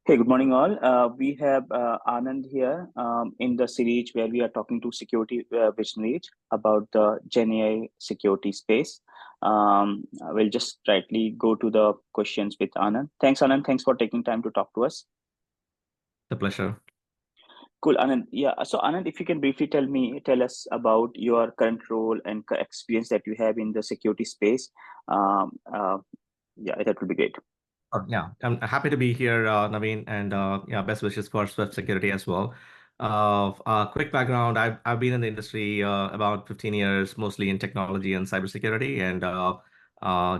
Hey, good morning, all. We have Anand here in the series where we are talking to security visionaries about the Gen AI security space. We'll just rightly go to the questions with Anand. Thanks, Anand. Thanks for taking time to talk to us. The pleasure. Cool, Anand. Yeah. So, Anand, if you can briefly tell us about your current role and experience that you have in the security space. Um, uh, yeah, that would be great. Yeah, I'm happy to be here, Naveen, and yeah, best wishes for Swift Security as well. Quick background: I've been in the industry about 15 years, mostly in technology and cybersecurity, and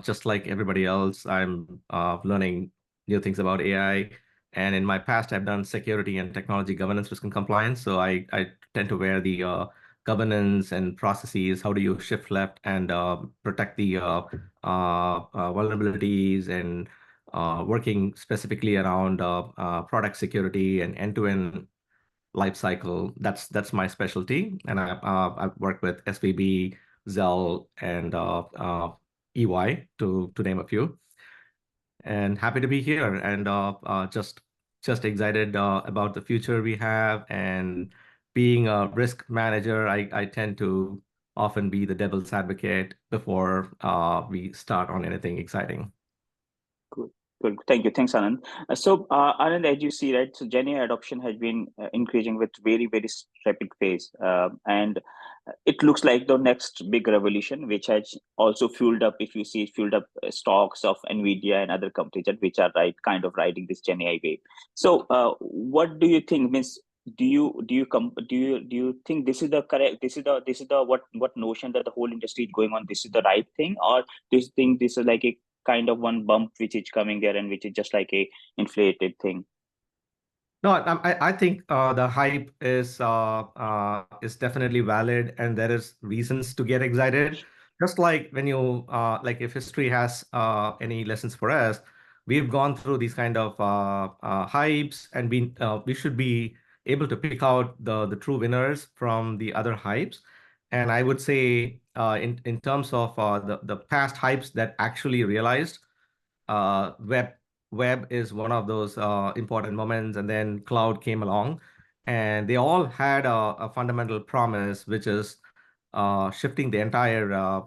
just like everybody else, I'm learning new things about AI. And in my past, I've done security and technology governance, risk and compliance. So I tend to wear the governance and processes. How do you shift left and protect the vulnerabilities and working specifically around product security and end-to-end life cycle. That's my specialty, and I've worked with SVB, Zell, and EY to name a few. And happy to be here, and just excited about the future we have. And being a risk manager, I tend to often be the devil's advocate before we start on anything exciting. Good. Good. Thank you. Thanks, Anand. Anand, as you see, right, so Gen AI adoption has been increasing with very rapid pace. And it looks like the next big revolution, which has also fueled up, if you see, fueled up stocks of NVIDIA and other companies that which are kind of riding this Gen AI wave. So, what do you think? Means, do you think this is the correct? This is the what notion that the whole industry is going on? This is the right thing, or do you think this is like a kind of one bump which is coming there and which is just like a inflated thing? No, I think the hype is definitely valid, and there is reasons to get excited. Just like when you like, if history has any lessons for us, we've gone through these kind of hypes, and we should be able to pick out the true winners from the other hypes. And I would say in terms of the past hypes that actually realized, web is one of those important moments, and then cloud came along, and they all had a fundamental promise, which is shifting the entire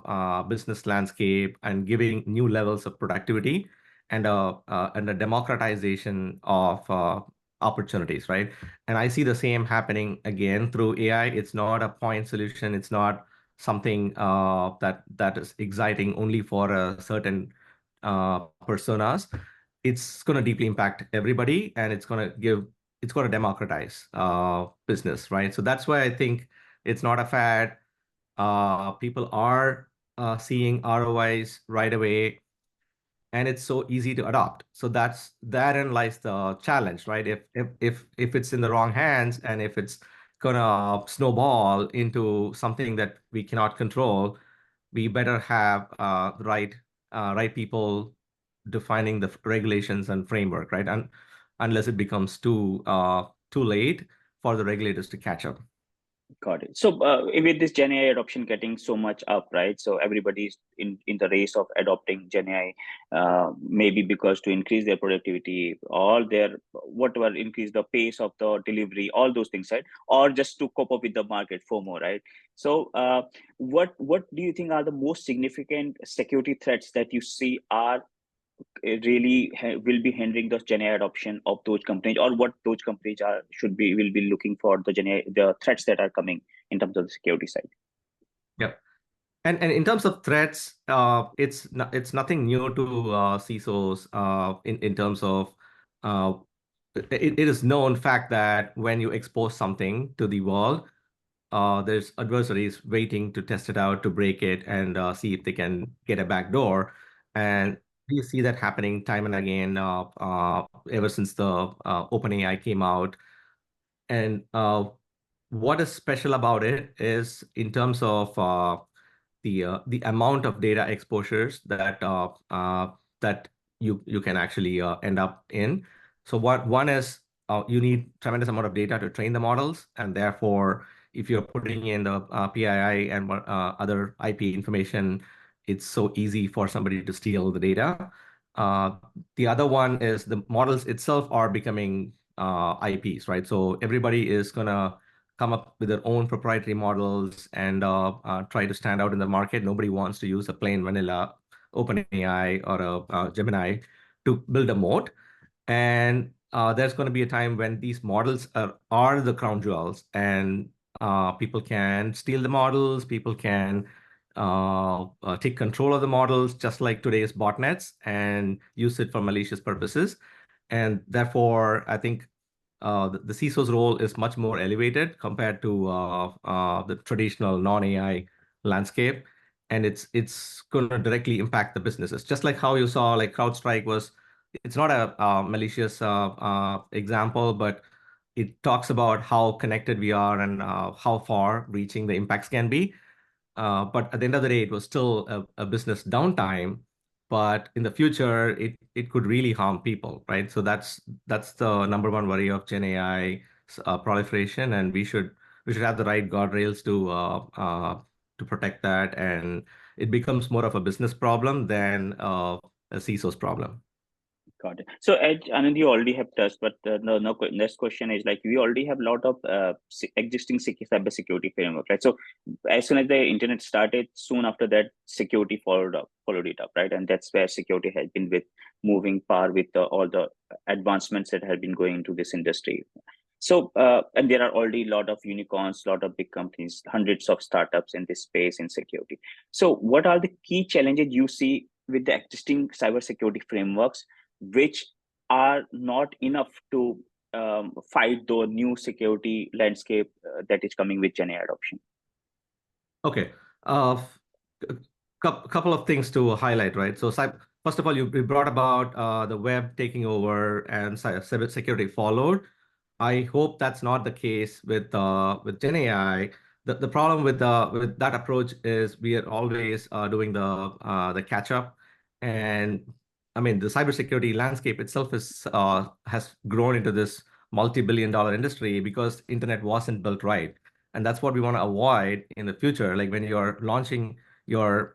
business landscape and giving new levels of productivity and a democratization of opportunities, right? And I see the same happening again through AI. It's not a point solution. It's not something that is exciting only for a certain personas. It's going to deeply impact everybody, and it's going to democratize business, right? So that's why I think it's not a fad. People are seeing ROIs right away, and it's so easy to adopt. So therein lies the challenge, right? If it's in the wrong hands, and if it's gonna snowball into something that we cannot control, we better have right people defining the regulations and framework, right? And unless it becomes too late for the regulators to catch up. Got it. So, with this Gen AI adoption getting so much up, right? So everybody's in the race of adopting Gen AI, maybe because to increase their productivity, all their whatever increase the pace of the delivery, all those things, right? Or just to cope up with the market FOMO, right? So, what do you think are the most significant security threats that you see are really will be hindering the Gen AI adoption of those companies, or what those companies are should be will be looking for the Gen AI, the threats that are coming in terms of the security side? Yeah. And in terms of threats, it's nothing new to CISOs in terms of uh, it is known fact that when you expose something to the world, there's adversaries waiting to test it out, to break it, and see if they can get a back door. And you see that happening time and again ever since the OpenAI came out. And what is special about it is in terms of the amount of data exposures that you can actually end up in. So one is you need tremendous amount of data to train the models, and therefore, if you're putting in the PII and other IP information, it's so easy for somebody to steal the data. Uh, the other one is the models itself are becoming IPs, right? So everybody is gonna come up with their own proprietary models and try to stand out in the market. Nobody wants to use a plain vanilla OpenAI or a Gemini to build a moat. And there's going to be a time when these models are the crown jewels, and people can steal the models, people can take control of the models, just like today's botnets, and use it for malicious purposes. And therefore, I think the CISO's role is much more elevated compared to the traditional non-AI landscape. And it's going to directly impact the businesses. Just like how you saw, like CrowdStrike was, it's not a malicious example, but it talks about how connected we are and how far reaching the impacts can be. But at the end of the day, it was still a business downtime. But in the future, it could really harm people, right? So that's the number one worry of Gen AI proliferation, and we should have the right guardrails to protect that, and it becomes more of a business problem than a CISO's problem. Got it. So, Ed, Anand, you already have touched, but next question is like we already have a lot of existing cybersecurity framework, right? So, as soon as the internet started, soon after that, security followed it up, right? And that's where security has been with moving par with all the advancements that have been going into this industry. So, and there are already a lot of unicorns, a lot of big companies, hundreds of startups in this space in security. So, what are the key challenges you see with the existing cybersecurity frameworks, which are not enough to fight the new security landscape that is coming with Gen AI adoption? Okay. Couple of things to highlight, right? So, first of all, you brought about the web taking over and cybersecurity followed. I hope that's not the case with Gen AI. The problem with that approach is we are always doing the catch up, and I mean the cybersecurity landscape itself has grown into this multi-billion-dollar industry because internet wasn't built right, and that's what we want to avoid in the future. Like when you're launching your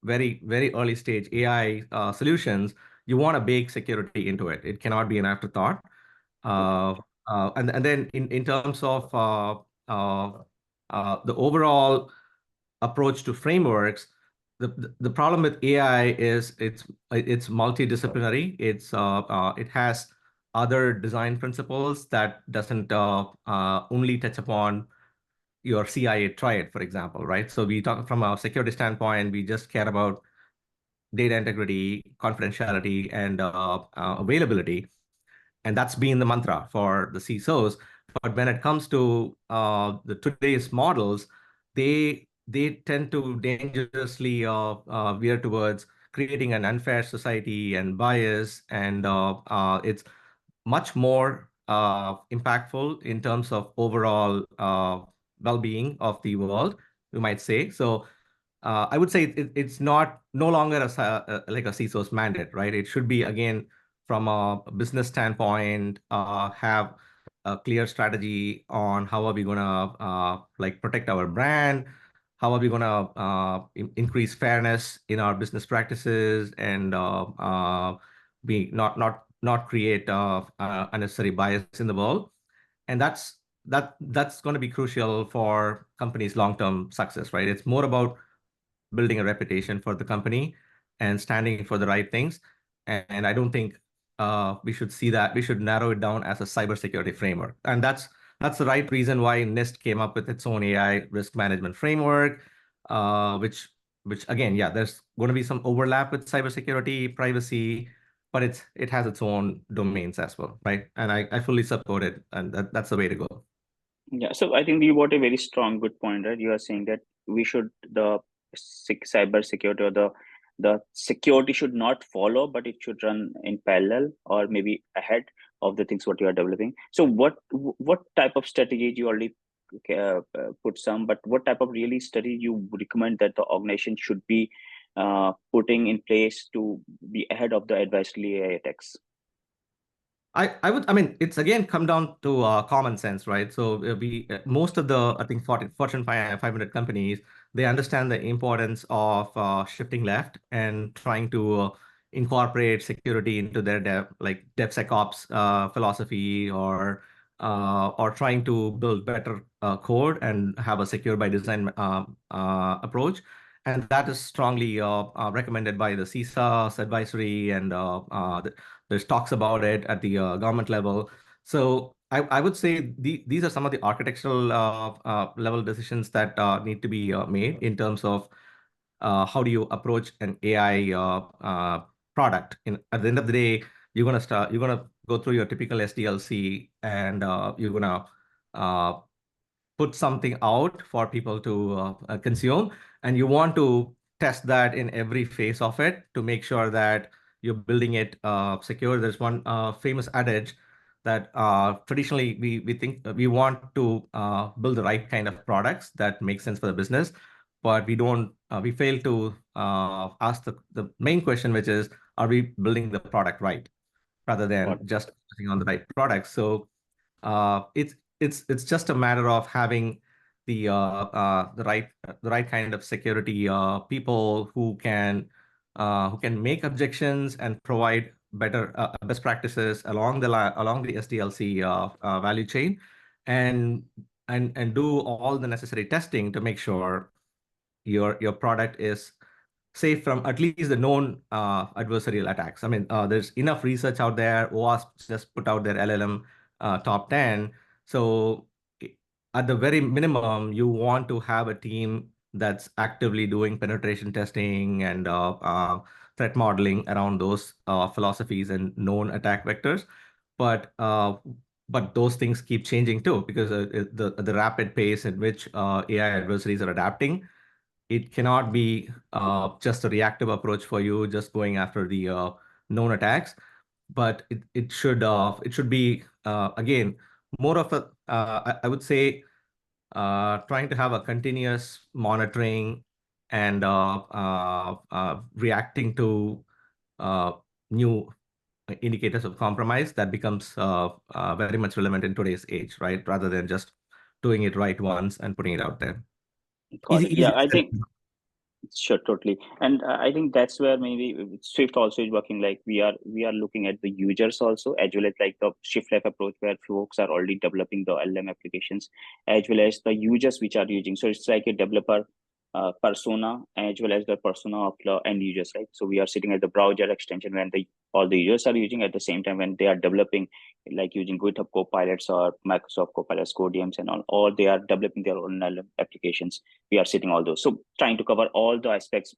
very early stage AI solutions, you want to bake security into it. It cannot be an afterthought. Uh, and then in terms of the overall approach to frameworks, the problem with AI is it's multidisciplinary. It has other design principles that doesn't only touch upon your CIA triad, for example, right? So we talk from a security standpoint, we just care about data integrity, confidentiality, and availability. And that's been the mantra for the CISOs. But when it comes to the today's models, they tend to dangerously veer towards creating an unfair society and bias, and it's much more impactful in terms of overall well-being of the world, we might say. So I would say it's not no longer like a CISO's mandate, right? It should be again from a business standpoint, have a clear strategy on how are we gonna like protect our brand, how are we gonna increase fairness in our business practices, and be not create unnecessary bias in the world, and that's going to be crucial for companies' long-term success, right? It's more about building a reputation for the company and standing for the right things. And I don't think we should see that. We should narrow it down as a cybersecurity framework. And that's the right reason why NIST came up with its own AI risk management framework, which again, yeah, there's going to be some overlap with cybersecurity, privacy, but it has its own domains as well, right? And I fully support it, and that's the way to go. Yeah, so I think you got a very strong, good point, right? You are saying that we should the cyber security or the security should not follow, but it should run in parallel or maybe ahead of the things what you are developing. So what type of strategy you already put some, but what type of really study you would recommend that the organization should be putting in place to be ahead of the advisory AI attacks? I mean, it's again come down to common sense, right? So most of the, I think, Fortune 500 companies, they understand the importance of shifting left and trying to incorporate security into their DevSecOps philosophy, or trying to build better code and have a secure by design approach. And that is strongly recommended by the CISA's advisory, and there's talks about it at the government level. So I would say these are some of the architectural level decisions that need to be made in terms of how do you approach an AI product. At the end of the day, you're gonna go through your typical SDLC, and you're gonna uh, put something out for people to consume, and you want to test that in every phase of it to make sure that you're building it secure. There's one famous adage that traditionally we think we want to build the right kind of products that make sense for the business, but we fail to ask the main question, which is, are we building the product right, rather than Got it. just focusing on the right product. So it's just a matter of having the right kind of security people who can make objections and provide better best practices along the SDLC value chain, and and do all the necessary testing to make sure your product is safe from at least the known adversarial attacks. I mean, there's enough research out there. OWASP just put out their LLM top 10. So at the very minimum, you want to have a team that's actively doing penetration testing and threat modeling around those philosophies and known attack vectors. But but those things keep changing too, because the rapid pace at which AI adversaries are adapting, it cannot be just a reactive approach for you, just going after the known attacks, but it should be again more of a I would say trying to have a continuous monitoring and reacting to uh, new indicators of compromise that becomes very much relevant in today's age, right? Rather than just doing it right once and putting it out there. Got it. Easy Yeah, to I say. think sure, totally. And I think that's where maybe Swift also is working. Like we are looking at the users also, as well as like the shift left approach where folks are already developing the LM applications, as well as the users which are using. So it's like a developer persona as well as the persona of the end users, right? So we are sitting at the browser extension when the all the users are using, at the same time when they are developing, like using GitHub Copilots or Microsoft Copilots, Codiums and all they are developing their own LM applications. We are sitting all those. So trying to cover all the aspects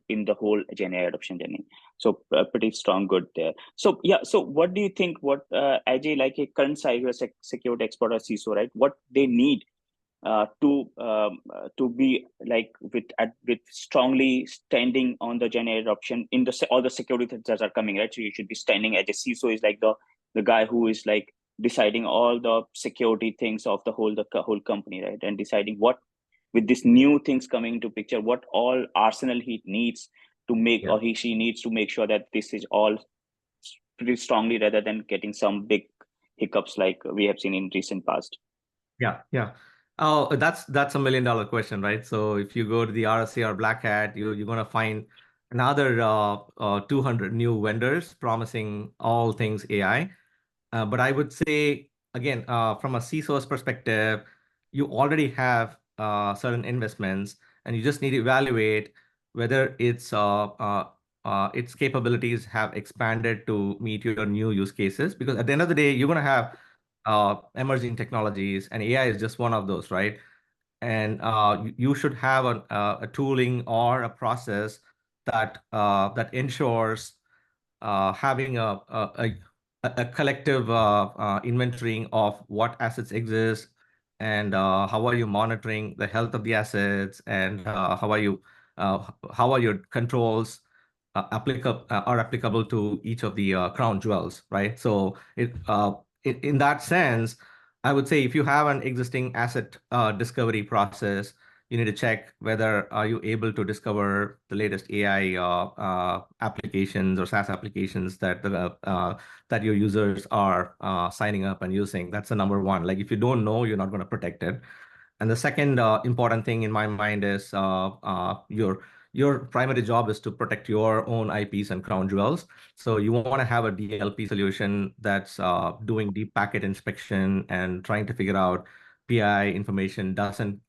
in the whole Gen AI adoption journey. So pretty strong, good there. So yeah, so what do you think? What Ajay, like a current security expert or CISO, right? What they need to be like with strongly standing on the Gen AI adoption in the all the security threats that are coming, right? So you should be standing as a CISO is like the guy who is like deciding all the security things of the whole company, right? And deciding what with these new things coming into picture, what all arsenal he needs to make, Yeah. or she needs to make sure that this is all pretty strongly, rather than getting some big hiccups like we have seen in recent past. Yeah, yeah. Oh, that's $1 million question, right? So if you go to the RSA or Black Hat, you're gonna find another 200 new vendors promising all things AI. But I would say, again, from a CISO's perspective, you already have certain investments, and you just need to evaluate whether its capabilities have expanded to meet your new use cases. Because at the end of the day, you're going to have emerging technologies, and AI is just one of those, right? And you should have a tooling or a process that ensures having a collective inventorying of what assets exist, and how are you monitoring the health of the assets, and how are your controls applicable to each of the crown jewels, right? So in that sense, I would say if you have an existing asset discovery process, you need to check whether are you able to discover the latest AI applications or SaaS applications that your users are signing up and using. That's the number one. Like if you don't know, you're not going to protect it. And the second important thing in my mind is your primary job is to protect your own IPs and crown jewels. So you want to have a DLP solution that's doing deep packet inspection and trying to figure out PI information doesn't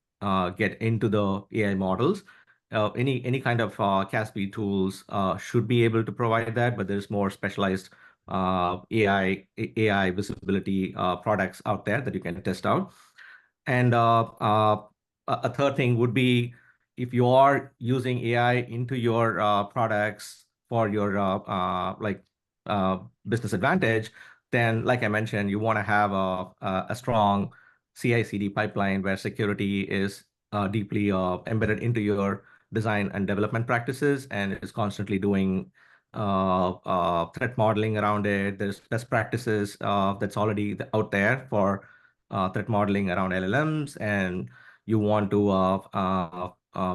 get into the AI models. Any kind of CASB tools should be able to provide that, but there's more specialized AI visibility products out there that you can test out. And a third thing would be if you are using AI into your products for your uh, business advantage, then like I mentioned, you want to have a strong CI/CD pipeline where security is deeply embedded into your design and development practices and is constantly doing threat modeling around it. There's best practices that's already out there for threat modeling around LLMs, and you want to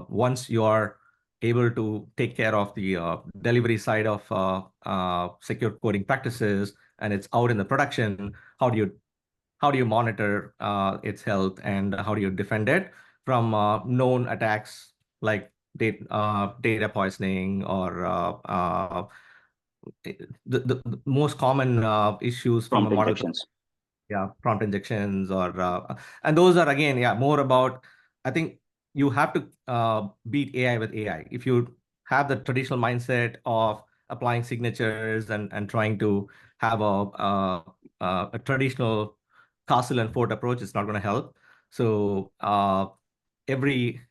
once you are able to take care of the delivery side of secure coding practices and it's out in the production, how do you monitor its health and how do you defend it from known attacks like data poisoning or the most common issues from a Prompt model. injections. Yeah, prompt injections or and those are again, yeah, more about, I think you have to beat AI with AI. If you have the traditional mindset of applying signatures and trying to have a traditional castle and fort approach, it's not going to help. So every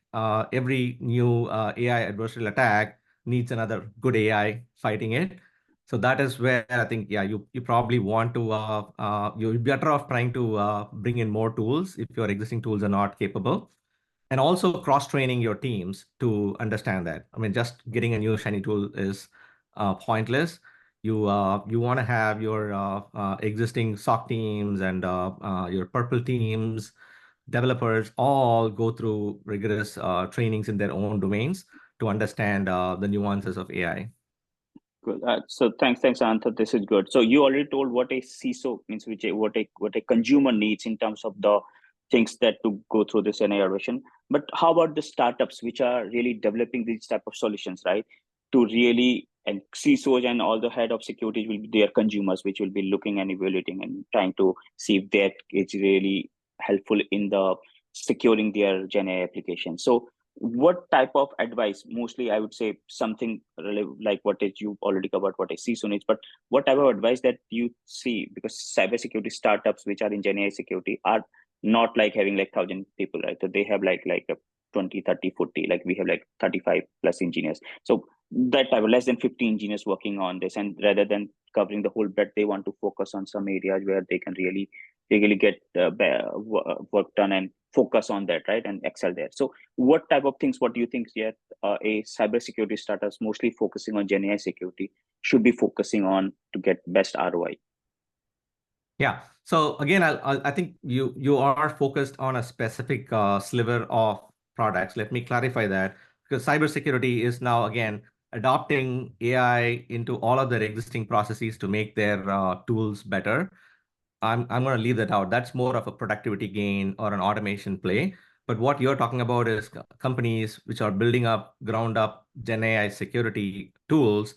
new AI adversarial attack needs another good AI fighting it. So that is where I think, yeah, you probably want to you're better off trying to bring in more tools if your existing tools are not capable, and also cross-training your teams to understand that. I mean, just getting a new shiny tool is pointless. You want to have your existing SOC teams and your purple teams, developers all go through rigorous trainings in their own domains to understand the nuances of AI. Good. So thanks, Anand. This is good. So you already told what a CISO means, what a consumer needs in terms of the things that to go through this NI version. But how about the startups which are really developing these type of solutions, right? To really, and CISOs and all the head of security will be their consumers, which will be looking and evaluating and trying to see if that is really helpful in the securing their Gen AI application. So what type of advice, mostly I would say something like what is you already covered what I see so needs, but what type of advice that you see, because cybersecurity startups which are in Gen AI security are not like having like 1,000 people, right? So they have like a 20, 30, 40, like we have like 35 plus engineers. So that type of less than 50 engineers working on this, and rather than covering the whole breadth, they want to focus on some areas where they can really get work done and focus on that, right, and excel there. So what type of things, what do you think, yeah, a cybersecurity startups mostly focusing on Gen AI security should be focusing on to get best ROI? Yeah. So again, I think you are focused on a specific sliver of products. Let me clarify that, because cybersecurity is now again adopting AI into all of their existing processes to make their tools better. I'm going to leave that out. That's more of a productivity gain or an automation play. But what you're talking about is companies which are building up ground up Gen AI security tools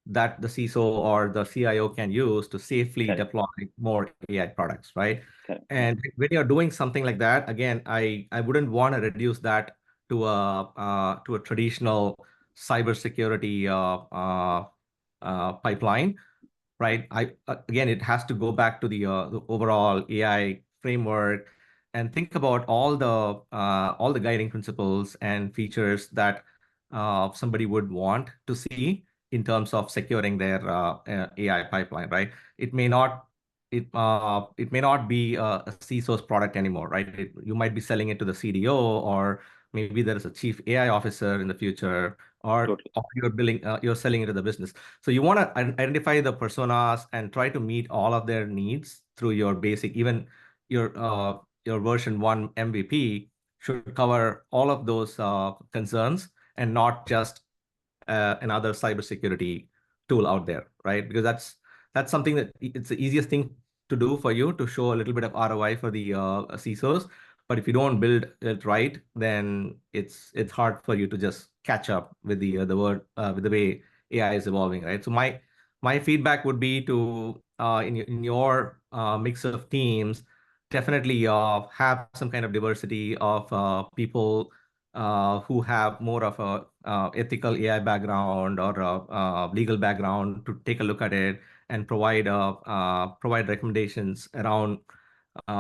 that the CISO or the CIO can use to safely Correct. deploy more AI products, right? Correct. And when you're doing something like that, again, I wouldn't want to reduce that to a traditional cybersecurity pipeline, right? Again, it has to go back to the overall AI framework and think about all the guiding principles and features that somebody would want to see in terms of securing their AI pipeline, right? It may not it may not be a CISO's product anymore, right? You might be selling it to the CDO, or maybe there is a chief AI officer in the future, Totally. or you're selling it to the business. So you want to identify the personas and try to meet all of their needs through your basic, even your version 1 MVP should cover all of those concerns and not just another cybersecurity tool out there, right? Because that's something that it's the easiest thing to do for you to show a little bit of ROI for the CISOs. But if you don't build it right, then it's hard for you to just catch up with the way AI is evolving, right? So my feedback would be to in your mix of teams, definitely have some kind of diversity of people who have more of a ethical AI background or legal background to take a look at it and provide recommendations around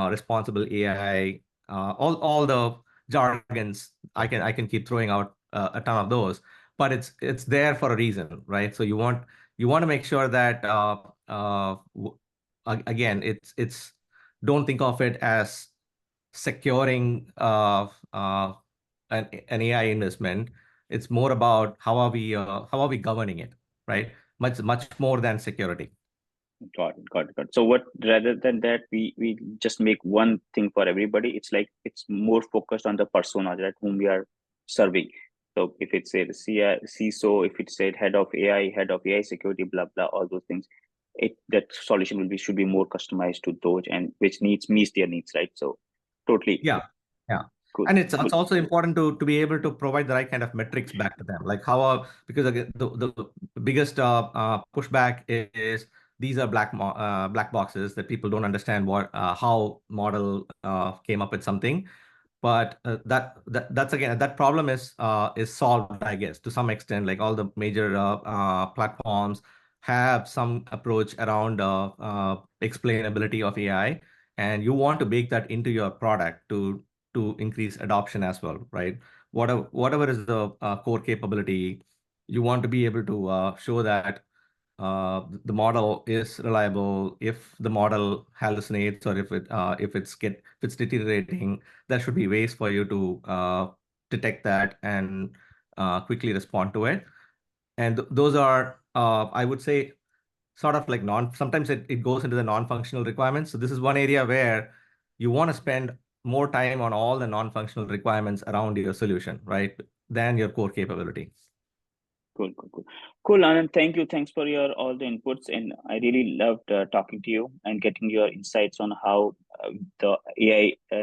responsible AI, all the jargons. I can keep throwing out a ton of those, but it's there for a reason, right? So you want to make sure that again, it's don't think of it as securing an AI investment. It's more about how are we governing it, right? Much more than security. Got it, got it, got it. So what, rather than that, we just make one thing for everybody. It's like it's more focused on the persona that whom we are serving. So if it's a CISO, if it's a head of AI security, blah blah, all those things, that solution should be more customized to those and which needs meets their needs, right? So totally Yeah, yeah. cool, And it's cool, it's also important to be able to provide the right kind of metrics back to them. Like because again, the biggest pushback is these are black boxes that people don't understand how model came up with something. But that's again, that problem is solved, I guess, to some extent. Like all the major platforms have some approach around explainability of AI, and you want to bake that into your product to increase adoption as well, right? Whatever is the core capability, you want to be able to show that the model is reliable. If the model hallucinates or if it's deteriorating, there should be ways for you to detect that and quickly respond to it. And those are, I would say, sort of like sometimes it goes into the non-functional requirements. So this is one area where you want to spend more time on all the non-functional requirements around your solution, right? Than your core capability. cool, cool, cool, cool. Anand, thank you. Thanks for your all the inputs, and I really loved talking to you and getting your insights on how the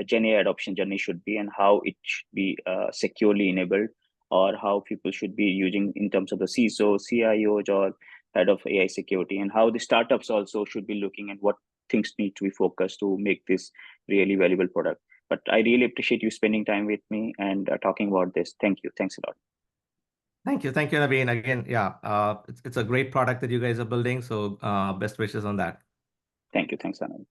Gen AI adoption journey should be, and how it should be securely enabled, or how people should be using in terms of the CISO, CIOs, or head of AI security, and how the startups also should be looking at what things need to be focused to make this really valuable product. But I really appreciate you spending time with me and talking about this. Thank you. Thanks a lot. Thank you, Naveen. Again, yeah, it's a great product that you guys are building. So best wishes on that. Thank you. Thanks, Anand.